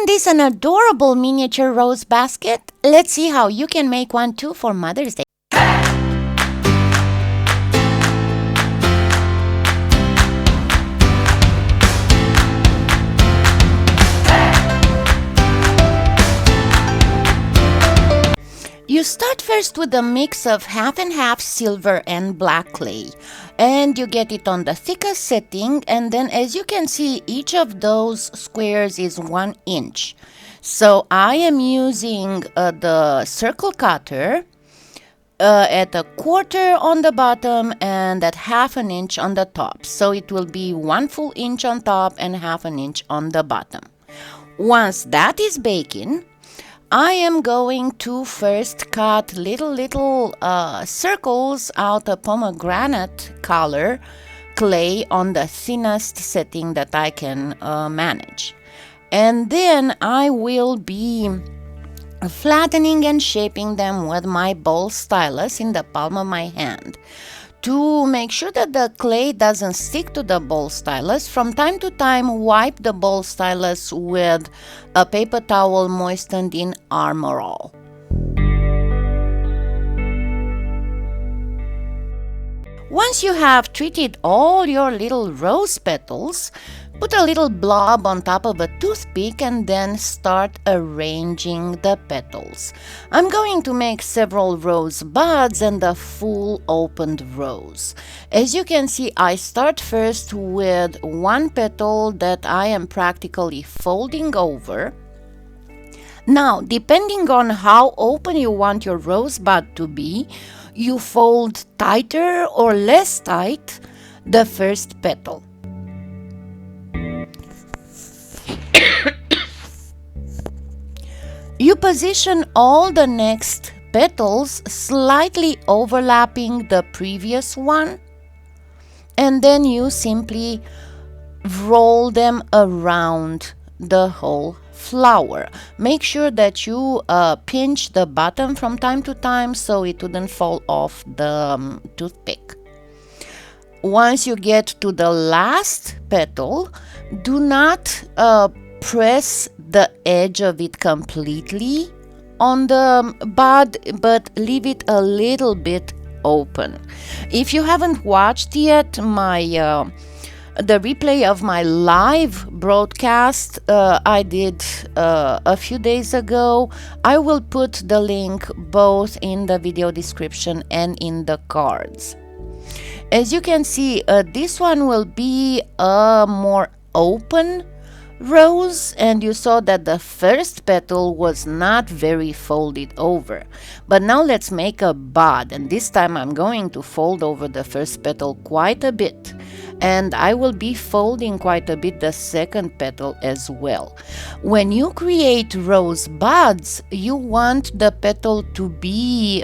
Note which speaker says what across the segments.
Speaker 1: Isn't this an adorable miniature rose basket? Let's see how you can make one too for Mother's Day. You start first with a mix of half and half silver and black clay, and you get it on the thickest setting, and then as you can see, each of those squares is 1 inch. So I am using the circle cutter at 1/4 on the bottom and at 1/2 inch on the top. So it will be 1 full inch on top and 1/2 inch on the bottom. Once that is baking, I am going to first cut little circles out of pomegranate color clay on the thinnest setting that I can manage. And then I will be flattening and shaping them with my bowl stylus in the palm of my hand. To make sure that the clay doesn't stick to the bowl stylus, from time to time wipe the bowl stylus with a paper towel moistened in Armorol. Once you have treated all your little rose petals, put a little blob on top of a toothpick and then start arranging the petals. I'm going to make several rose buds and a full opened rose. As you can see, I start first with one petal that I am practically folding over. Now, depending on how open you want your rosebud to be, you fold tighter or less tight the first petal. You position all the next petals slightly overlapping the previous one, and then you simply roll them around the whole flower. Make sure that you pinch the bottom from time to time so it wouldn't fall off the toothpick. Once you get to the last petal, do not press the edge of it completely on the bud, but leave it a little bit open. If you haven't watched yet the replay of my live broadcast I did a few days ago, I will put the link both in the video description and in the cards. As you can see, this one will be a more open rose, and you saw that the first petal was not very folded over. But now let's make a bud, and this time I'm going to fold over the first petal quite a bit, and I will be folding quite a bit the second petal as well. When you create rose buds, you want the petal to be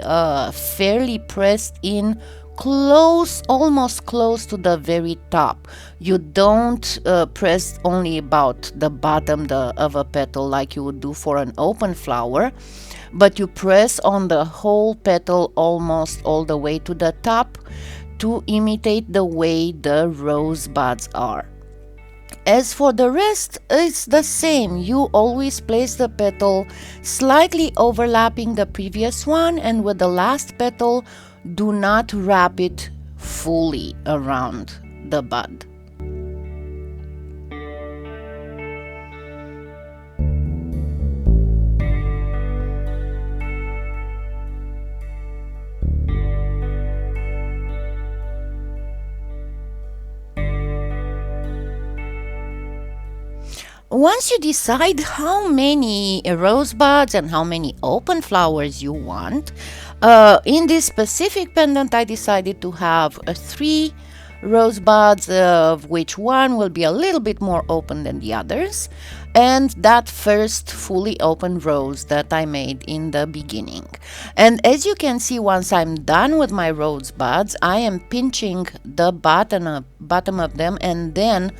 Speaker 1: fairly pressed in close, almost close to the very top. You don't press only about the bottom of a petal like you would do for an open flower, but you press on the whole petal almost all the way to the top to imitate the way the rose buds are. As for the rest, it's the same. You always place the petal slightly overlapping the previous one, and with the last petal, do not wrap it fully around the bud. Once you decide how many rosebuds and how many open flowers you want, in this specific pendant I decided to have 3 rosebuds, of which one will be a little bit more open than the others, and that first fully open rose that I made in the beginning. And as you can see, once I'm done with my rosebuds, I am pinching the bottom of them, and then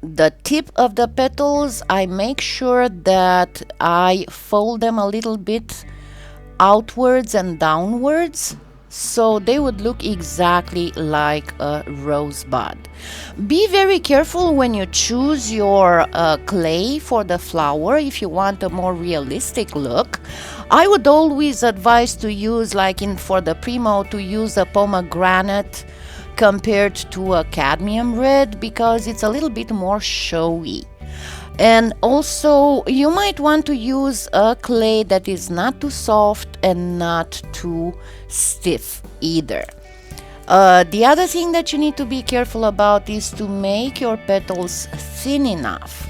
Speaker 1: the tip of the petals, I make sure that I fold them a little bit outwards and downwards so they would look exactly like a rosebud. Be very careful when you choose your clay for the flower if you want a more realistic look. I would always advise to use, like for the Premo, to use a pomegranate compared to a cadmium red, because it's a little bit more showy. And also you might want to use a clay that is not too soft and not too stiff either. The other thing that you need to be careful about is to make your petals thin enough.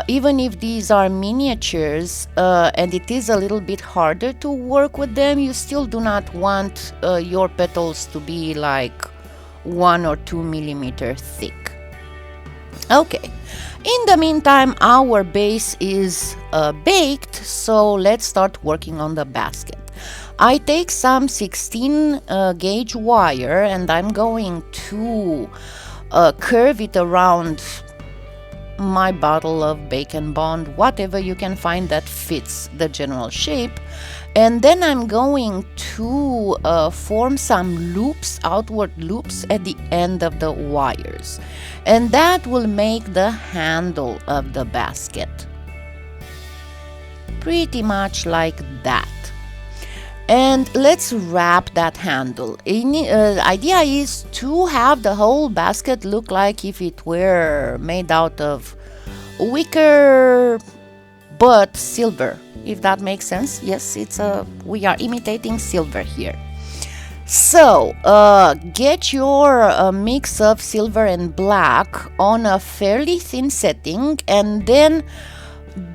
Speaker 1: Even if these are miniatures and it is a little bit harder to work with them, you still do not want your petals to be like 1 or 2 millimeter thick. Okay, in the meantime, our base is baked, so let's start working on the basket. I take some 16 gauge wire and I'm going to curve it around my bottle of Bake and Bond, whatever you can find that fits the general shape. And then I'm going to form some loops, outward loops at the end of the wires. And that will make the handle of the basket. Pretty much like that. And let's wrap that handle. The idea is to have the whole basket look like if it were made out of wicker but silver, if that makes sense. Yes, we are imitating silver here. So get your mix of silver and black on a fairly thin setting, and then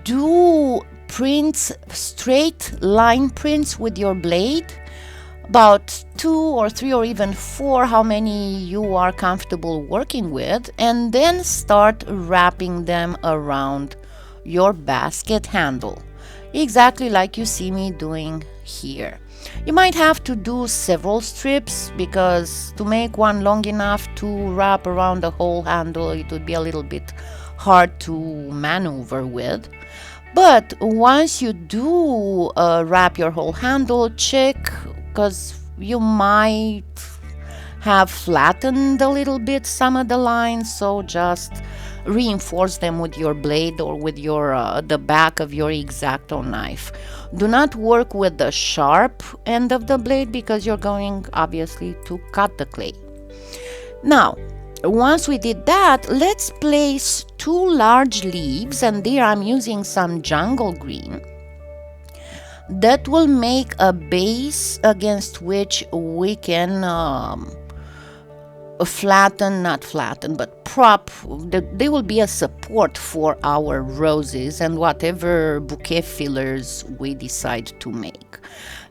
Speaker 1: do prints, straight line prints with your blade, about 2 or 3 or even 4, how many you are comfortable working with, and then start wrapping them around your basket handle, exactly like you see me doing here. You might have to do several strips, because to make one long enough to wrap around the whole handle, it would be a little bit hard to maneuver with. But once you do wrap your whole handle, check, because you might have flattened a little bit some of the lines, so just reinforce them with your blade or with your the back of your X-Acto knife. Do not work with the sharp end of the blade, because you're going obviously to cut the clay. Now, once we did that, let's place 2 large leaves, and there I'm using some jungle green. That will make a base against which we can prop. They will be a support for our roses and whatever bouquet fillers we decide to make.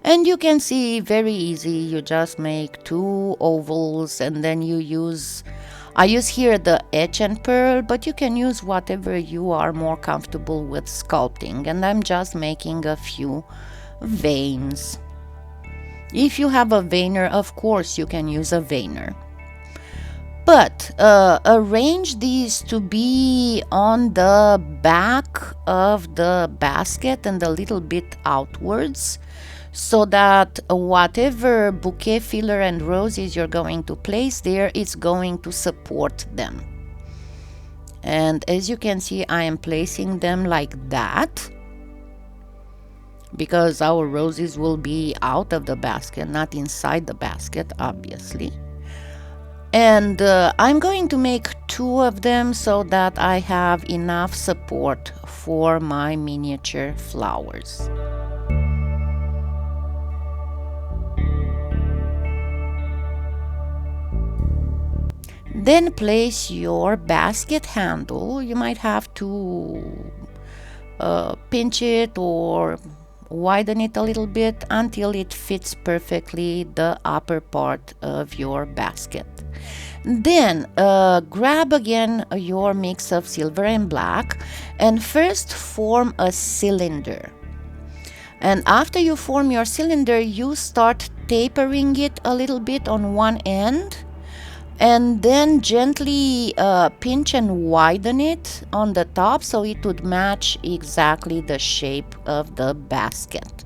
Speaker 1: And you can see, very easy, you just make 2 ovals, and then I use here the etch and pearl, but you can use whatever you are more comfortable with sculpting. And I'm just making a few veins. If you have a veiner, of course you can use a veiner. But arrange these to be on the back of the basket and a little bit outwards, so that whatever bouquet filler and roses you're going to place there, it's going to support them. And as you can see, I am placing them like that, because our roses will be out of the basket, not inside the basket, obviously. And I'm going to make 2 of them so that I have enough support for my miniature flowers. Then place your basket handle. You might have to pinch it or widen it a little bit until it fits perfectly the upper part of your basket. Then grab again your mix of silver and black and first form a cylinder. And after you form your cylinder, you start tapering it a little bit on one end, and then gently pinch and widen it on the top so it would match exactly the shape of the basket.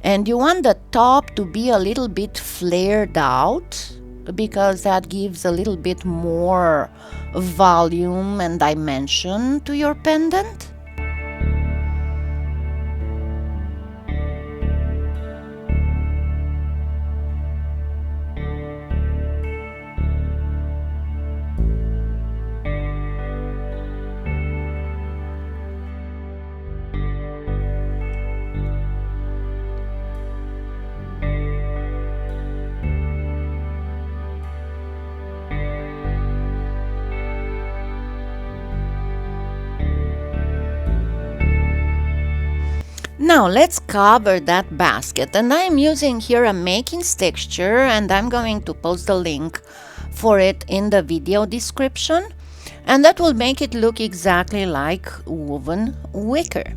Speaker 1: And you want the top to be a little bit flared out because that gives a little bit more volume and dimension to your pendant. Now let's cover that basket, and I'm using here a makings texture, and I'm going to post the link for it in the video description, and that will make it look exactly like woven wicker.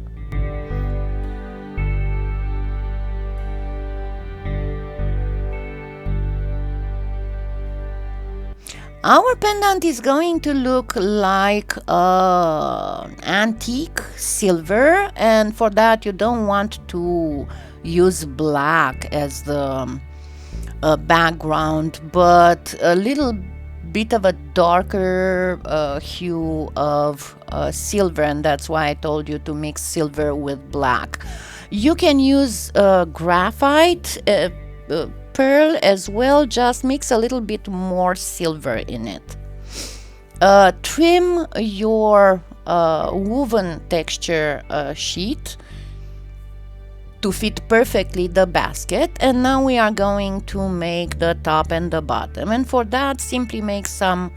Speaker 1: Our pendant is going to look like antique silver, and for that you don't want to use black as the background, but a little bit of a darker hue of silver, and that's why I told you to mix silver with black. You can use graphite pearl as well, just mix a little bit more silver in it. Trim your woven texture sheet to fit perfectly the basket, and now we are going to make the top and the bottom, and for that simply make some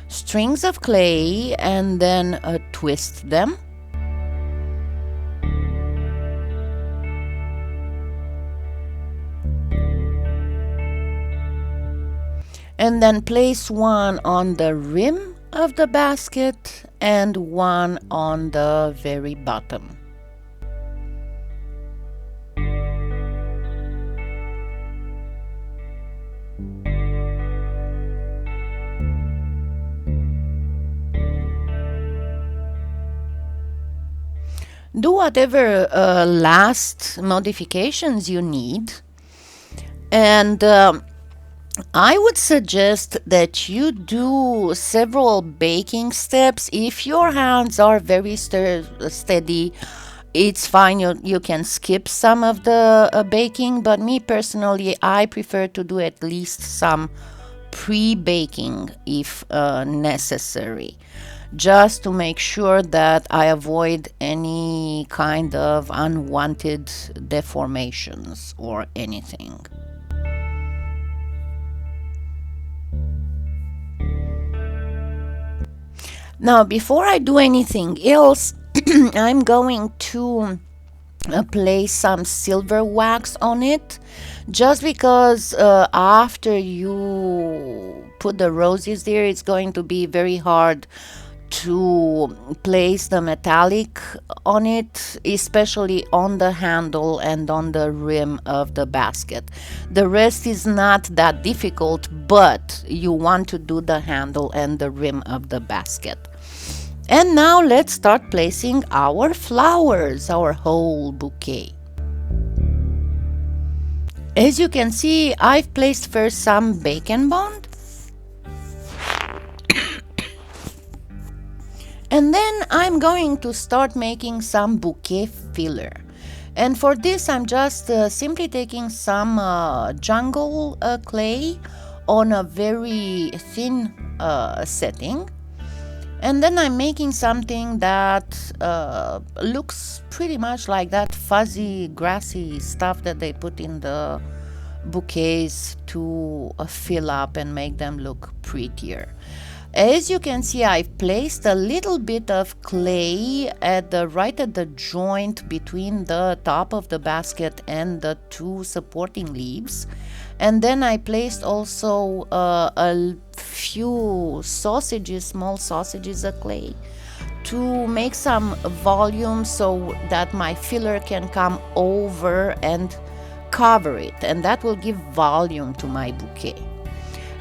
Speaker 1: strings of clay and then twist them. And then place one on the rim of the basket and one on the very bottom. Do whatever last modifications you need, and I would suggest that you do several baking steps. If your hands are very steady, it's fine, you can skip some of the baking, but me personally, I prefer to do at least some pre-baking if necessary, just to make sure that I avoid any kind of unwanted deformations or anything. Now, before I do anything else, I'm going to place some silver wax on it, just because after you put the roses there, it's going to be very hard to place the metallic on it, especially on the handle and on the rim of the basket. The rest is not that difficult, but you want to do the handle and the rim of the basket. And now let's start placing our flowers, our whole bouquet. As you can see, I've placed first some bacon bond. And then I'm going to start making some bouquet filler. And for this, I'm just simply taking some jungle clay on a very thin setting. And then I'm making something that looks pretty much like that fuzzy, grassy stuff that they put in the bouquets to fill up and make them look prettier. As you can see, I've placed a little bit of clay right at the joint between the top of the basket and the two supporting leaves. And then I placed also a few sausages, small sausages of clay, to make some volume so that my filler can come over and cover it, and that will give volume to my bouquet.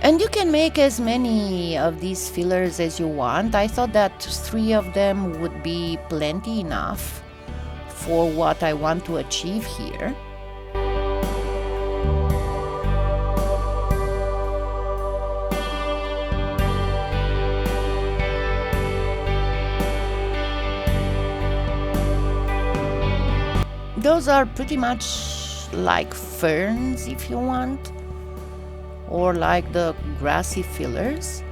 Speaker 1: And you can make as many of these fillers as you want. I thought that 3 of them would be plenty enough for what I want to achieve here. those are pretty much like ferns, if you want, or like the grassy fillers.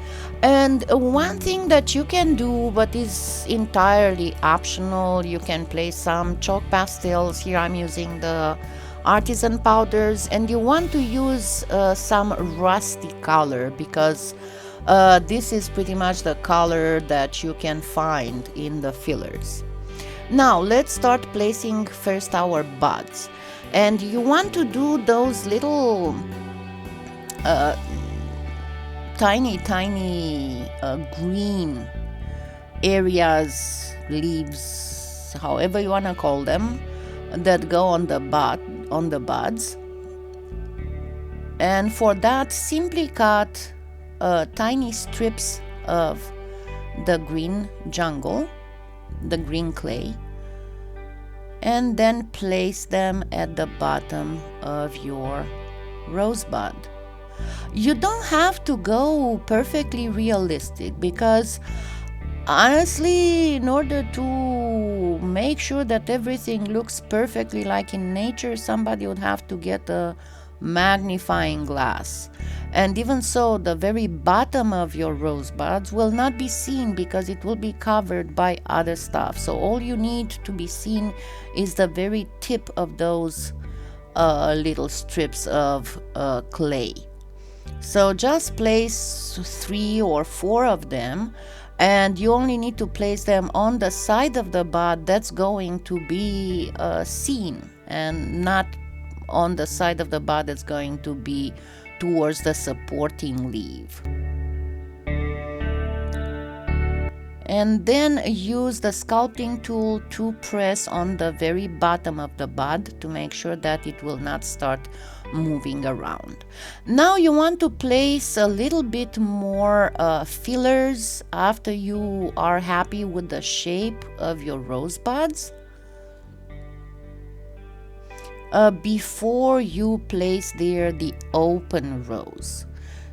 Speaker 1: And one thing that you can do, but is entirely optional, you can place some chalk pastels. Here I'm using the artisan powders, and you want to use some rusty color, because this is pretty much the color that you can find in the fillers. Now let's start placing first our buds, and you want to do those little tiny green areas, leaves, however you want to call them, that go on the buds. And for that, simply cut tiny strips of the green jungle, the green clay, and then place them at the bottom of your rosebud. You don't have to go perfectly realistic, because honestly, in order to make sure that everything looks perfectly like in nature, somebody would have to get a magnifying glass. And even so, the very bottom of your rosebuds will not be seen, because it will be covered by other stuff. So all you need to be seen is the very tip of those little strips of clay. So just place 3 or 4 of them, and you only need to place them on the side of the bud that's going to be seen, and not on the side of the bud that's going to be towards the supporting leaf. And then use the sculpting tool to press on the very bottom of the bud to make sure that it will not start moving around. Now you want to place a little bit more fillers after you are happy with the shape of your rosebuds, before you place there the open rose.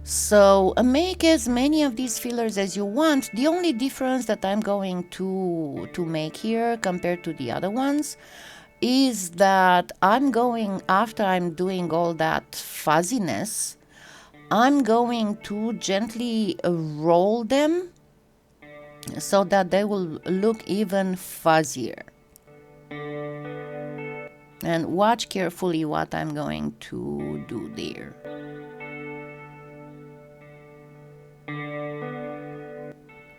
Speaker 1: So make as many of these fillers as you want. The only difference that I'm going to make here compared to the other ones is that I'm going, after I'm doing all that fuzziness, I'm going to gently roll them so that they will look even fuzzier. And watch carefully what I'm going to do there.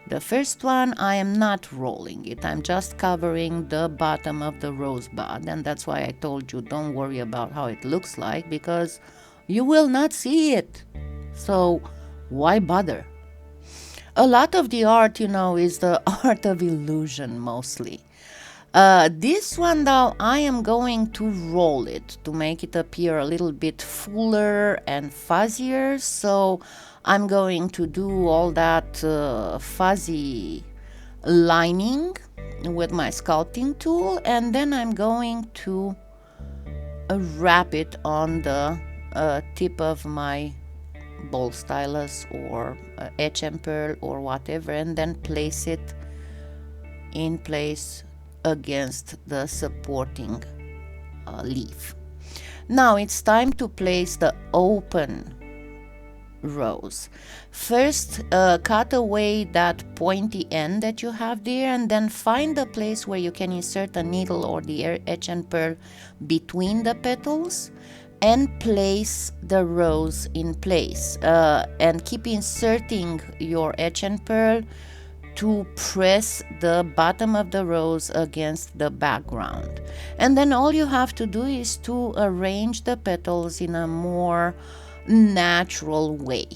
Speaker 1: The first one, I am not rolling it, I'm just covering the bottom of the rosebud, and that's why I told you don't worry about how it looks like, because you will not see it. So why bother? A lot of the art, is the art of illusion mostly. This one though, I am going to roll it to make it appear a little bit fuller and fuzzier. So I'm going to do all that fuzzy lining with my sculpting tool, and then I'm going to wrap it on the tip of my ball stylus or etch and pearl or whatever, and then place it in place against the supporting leaf. Now it's time to place the open rose. First, cut away that pointy end that you have there, and then find the place where you can insert a needle or the etch and pearl between the petals, and place the rose in place, and keep inserting your etch and pearl to press the bottom of the rose against the background. And then all you have to do is to arrange the petals in a more natural way.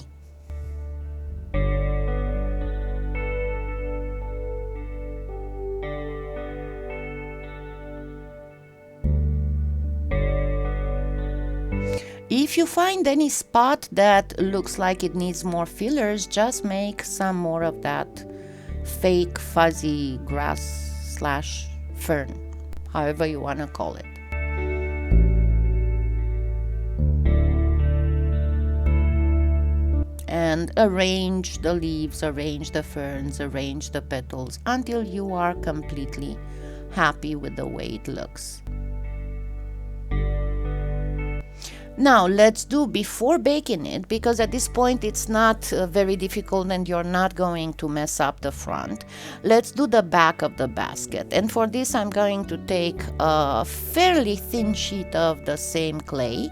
Speaker 1: If you find any spot that looks like it needs more fillers, just make some more of that fake fuzzy grass / fern, however you want to call it. And arrange the leaves, arrange the ferns, arrange the petals until you are completely happy with the way it looks. Now let's do before baking it, because at this point it's not very difficult and you're not going to mess up the front. Let's do the back of the basket, and for this I'm going to take a fairly thin sheet of the same clay,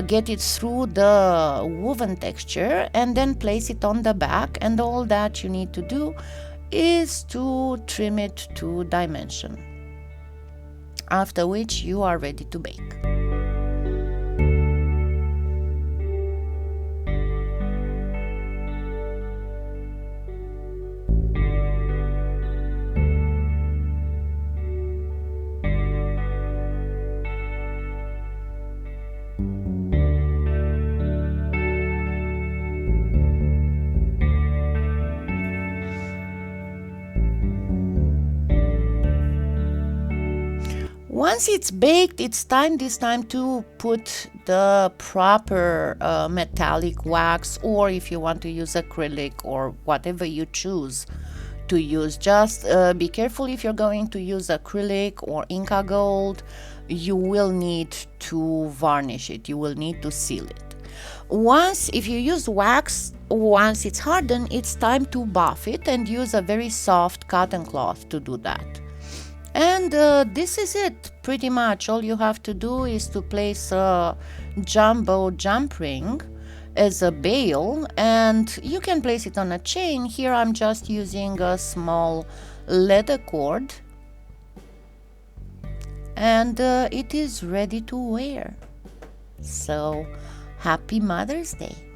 Speaker 1: get it through the woven texture, and then place it on the back, and all that you need to do is to trim it to dimension, after which you are ready to bake. Once it's baked, it's this time to put the proper metallic wax, or if you want to use acrylic or whatever you choose to use. Just be careful if you're going to use acrylic or Inca Gold. You will need to varnish it. You will need to seal it. If you use wax, once it's hardened, it's time to buff it, and use a very soft cotton cloth to do that. And this is it, pretty much. All you have to do is to place a jumbo jump ring as a bail, and you can place it on a chain. Here I'm just using a small leather cord, and it is ready to wear. So happy Mother's Day.